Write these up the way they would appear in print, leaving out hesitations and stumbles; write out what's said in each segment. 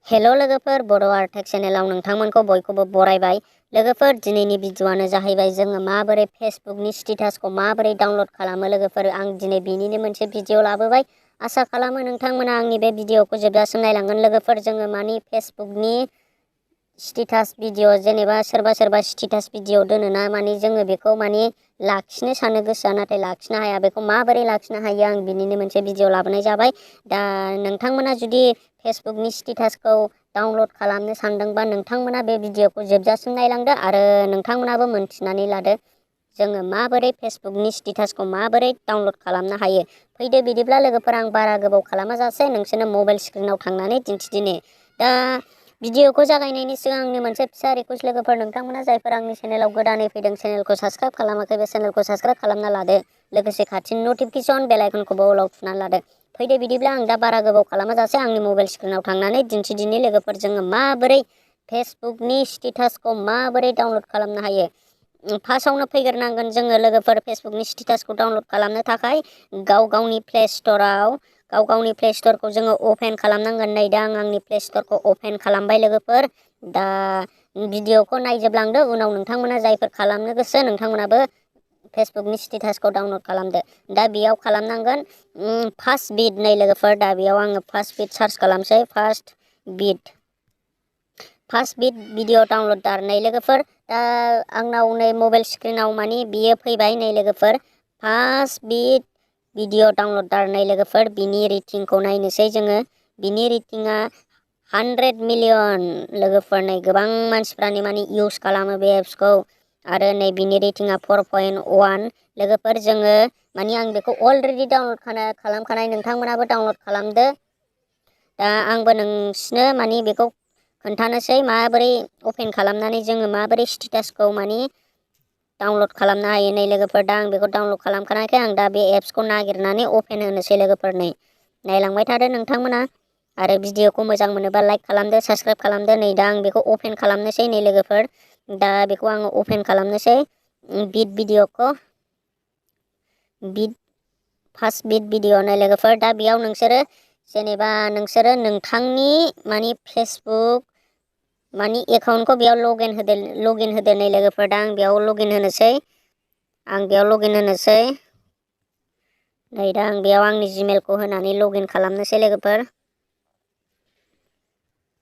Hello लोगोफोर बर' Artech चेनेलाव नोंथांमोनखौ बयखौबो बरायबाय। लोगोफोर दिनैनि भिडिअआनो जाहैबाय जोङो माबोरै फेसबुकनि स्टेटासखौ माबोरै डाउनलड खालामो। लोगोफोर आं दिनै बिनिनो मोनसे भिडिअ लाबोबाय। आसा खालामो नोंथांमोना आंनि बे भिडिअखौ जोबजासिम नायलांगोन। लोगोफोर जोङो मानि फेसबुकनि स्टेटास भिडिअ जेनेबा सोरबा स्टेटास भिडिअ दोनोना मानि जोङो बेखौ मानि लाखिनो सानो गोसोआ नाथाय लाखिनो हाया। बेखौ माबोरै लाखिनो हायो आं बिनिनो मोनसे भिडिअ लाबोनाय जाबाय। दा नोंथांमोना जुदि फेसबुकनि स्टेटासखौ डाउनलड खालामनो सानदोंबा नोंथांमोना बे भिडिअखौ जोबजासिम नायलांदो आरो नोंथांमोनाबो मोनथिनानै लादो जोङो माबोरै फेसबुकनि स्टेटासखौ माबोरै डाउनलड खालामनो हायो। फैदो बिदिब्ला लोगोफोर आं बारा गोबाव खालामा जासे नोंसोरनो मबाइल स्क्रिनाव थांनानै दिन्थिदिनि। दा भिडिअखौ जागायनायनि सिगां आंनि मोनसे फिसा रिकुवेस्ट लोगोफोर, नोंथांमोना जायफोर आंनि चेनेलाव गोदानै फैदों चेनेलखौ साबस्क्राइब खालामाखै बे चेनेलखौ साबस्क्राइब खालामना लादो। लोगोसे खाथिनि नटिफिकेसन बेल आइकनखौबो अलाव थुनानै लादो। फैदो बिदिब्ला आं दा बारा गोबाव खालामा जासे आंनि मबाइल स्क्रिनाव थांनानै दिन्थिदिनि लोगोफोर जोङो माबोरै फेसबुकनि स्टेटासखौ माबोरै डाउनलड खालामनो हायो। फार्स्टआवनो फैग्रोनांगोन जोङो लोगोफोर फेसबुकनि स्टेटासखौ डाउनलड खालामनो थाखाय गावनि प्ले स्ट'राव गावनि प्ले स्ट'रखौ जोङो अपेन खालामनांगोन। नै दा आं आंनि प्ले स्ट'रखौ अपेन खालामबाय लोगोफोर। दा भिडिअखौ नायजोबलांदो, उनाव नोंथांमोना जायफोर खालामनो गोसो नोंथांमोनाबो फेसबुकनि स्टेटासखौ डाउनलड खालामदो। दा बेयाव खालामनांगोन फार्स्ट बिट। नै लोगोफोर दा बेयाव आङो फार्स्ट बिट सार्च खालामसै। फार्स्ट बिट भिडिअ डाउनलडार। नै लोगोफोर दा आंनाव नै मबाइल स्क्रिनाव मानि बियो फैबाय। नै लोगोफोर फार्स्ट बिट भिडिअ डाउनलडार। नै लोगोफोर बिनि रेटिंखौ नायनोसै जोङो। बिनि रेटिंआ 100 मिलियन। लोगोफोर नै गोबां मानसिफ्रानो मानि इउज खालामो बे एप्सखौ आरो नै बिनि रेटिंआ 4.1। लोगोफोर जोङो मानि आं बेखौ अलरेडि डाउनलड खालामखानाय, नोंथांमोनाबो डाउनलड खालामदो। दा आंबो नोंसिनो मानि बेखौ खोन्थानोसै माबोरै अपेन खालामनानै जोङो माबोरै स्टेटासखौ मानि डाउनलड खालामनो हायो। नै लोगोफोर दा आं बेखौ डाउनलड खालामखानायखाय आं दा बे एप्सखौ नागिरनानै अपेन होनोसै लोगोफोर। नै नायलांबाय थादो नोंथांमोना आरो भिडिअखौ मोजां मोनोबा लाइक खालामदो, साबस्क्राइब खालामदो। नै दा आं बेखौ अपेन खालामनोसै। नै लोगोफोर दा बेखौ आङो अपेन खालामनोसै बिट भिडिअखौ। फार्स्ट बिट भिडिअ। नै लोगोफोर दा बेयाव नोंसोरो जेनेबा नोंथांनि मानि फेसबुक मानि एकाउन्टखौ बेयाव लगिन होदो। नै लोगोफोर दा आं बेयाव लगिन होनोसै। नै दा आं बेयाव आंनि जिमेलखौ होनानै लगिन खालामनोसै लोगोफोर।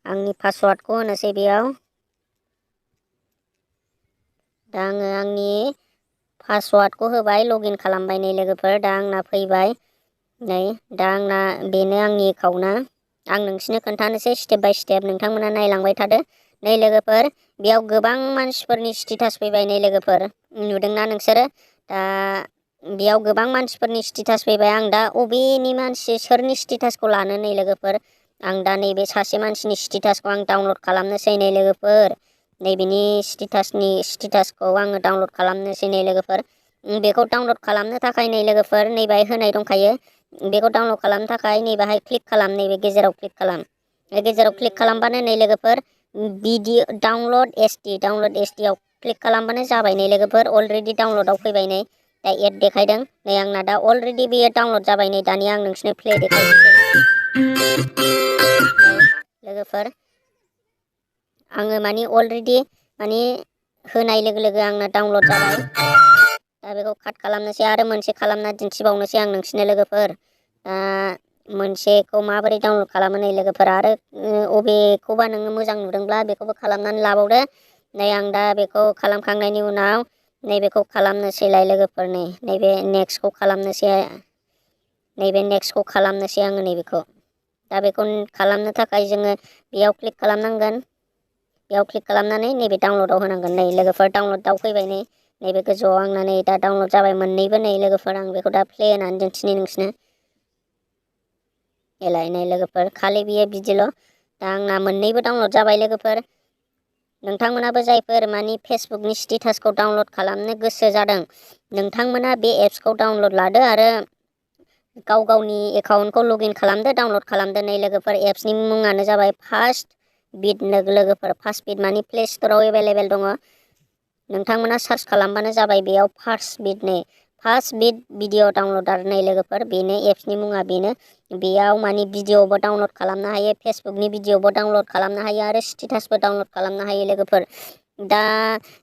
आंनि पासवार्डखौ होनोसै बेयाव। दा आङो आंनि पासवार्डखौ होबाय, लगिन खालामबाय। नै लोगोफोर दा आंना फैबाय। नै दा आंना बेनो आंनि एकाउन्टआ। आं नोंसिनो खोन्थानोसै स्टेप बाय स्टेप, नोंथांमोना नायलांबाय थादो। नै लोगोफोर बेयाव गोबां मानसिफोरनि स्टेटास फैबाय। नै लोगोफोर नुदोंना नोंसोरो? दा बेयाव गोबां मानसिफोरनि स्टेटास फैबाय। आं दा अबेनि मानसि सोरनि स्टेटासखौ लानो। नै लोगोफोर आं दा नैबे सासे मानसिनि स्टेटासखौ आं डाउनलड खालामनोसै। नै लोगोफोर नैबेनि स्टेटासखौ आङो डाउनलड खालामनोसै। नै लोगोफोर बेखौ डाउनलड खालामनो थाखाय नै लोगोफोर नैबाहाय होनाय दंखायो। बेखौ डाउनलड खालामनो थाखाय नैबाहाय क्लिक खालाम। नैबे गेजेराव क्लिक खालाम। गेजेराव क्लिक खालामबानो नै लोगोफोर भिडिअ डाउनलड एसडि आव क्लिक खालामबानो जाबाय। नै लोगोफोर अलरेडि डाउनलडआव फैबाय। नै दा एड देखायदों। नै आंना दा अलरेडि बेयो डाउनलड जाबाय। नै दानिया आं नोंसिनो प्ले देखायनोसै। लोगोफोर आङो मानि अलरेडि मानि होनाय लोगो लोगो आंना डाउनलड जाबाय। दा बेखौ काट खालामनोसै आरो मोनसे खालामना दिन्थिबावनोसै आं नोंसिनो लोगोफोर। मोनसेखौ माबोरै डाउनलड खालामो। नै लोगोफोर आरो अबेखौबा नोङो मोजां नुदोंब्ला बेखौबो खालामनानै लाबावदो। नै आं दा बेखौ खालामखांनायनि उनाव नैबेखौ खालामनोसैलाय लोगोफोर। नैबे नेक्स्टखौ खालामनोसै। नैबे नेक्स्टखौ खालामनोसै आङो नैबेखौ। दा बेखौ खालामनो थाखाय जोङो बेयाव क्लिक खालामनांगोन। बेयाव क्लिक खालामनानै नैबे डाउनलडआव होनांगोन। नै लोगोफोर डाउनलडआव फैबाय। नै नैबे गोजौआव आंना नै दा डाउनलड जाबाय मोननैबो। नै लोगोफोर आं बेखौ दा प्ले होनानै दिन्थिनि नोंसिनो। नै लोगोफोर खालि बियो बिदिल'। दा आंना मोननैबो डाउनलड जाबाय लोगोफोर। नोंथांमोनाबो जायफोर मानि फेसबुकनि स्टेटासखौ डाउनलड खालामनो गोसो जादों नोंथांमोना बे एप्सखौ डाउनलड लादो आरो गावनि एकाउन्टखौ लगइन खालामदो, डाउनलड खालामदो। नै लोगोफोर एप्सनि मुङानो जाबाय फार्स्ट बिट। लोगोफोर फार्स्ट बिट मानि प्ले स्ट'राव एभेलेबेल दङ। नोंथांमोना सार्च खालामबानो जाबाय बेयाव फार्स्ट बिट। नै फार्स्ट बिट भिडिअ डाउनलडार। नै लोगोफोर बेनो एप्सनि मुङा बेनो। बेयाव माने भिडिअबो डाउनलड खालामनो हायो, फेसबुकनि भिडिअबो डाउनलड खालामनो हायो आरो स्टेटासबो डाउनलड खालामनो हायो लोगोफोर। दा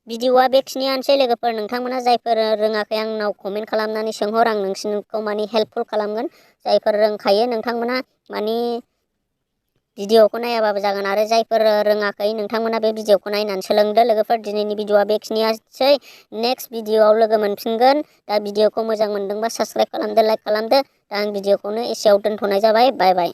भिडिअआ बेखिनियानोसै लोगोफोर। नोंथांमोना जायफोर रोङाखै आंनाव कमेन्ट खालामनानै सोंहर, आं नोंसिनिखौ माने हेल्पफुल खालामगोन। जायफोर रोंखायो नोंथांमोना माने भिडिअखौ नायाबाबो जागोन, आरो जायफोर रोङाखै नोंथांमोना बे भिडिअखौ नायनानै सोलोंदो लोगोफोर। दिनैनि भिडिअआ बेखिनियानोसै, नेक्स्ट भिडिअआव लोगो मोनफिनगोन। दा भिडिअखौ मोजां मोनदोंबा साबस्क्राइब खालामदो, लाइक खालामदो। दा आं भिडिअखौनो एसेयाव दोनथ'नाय जाबाय। बाय बाय।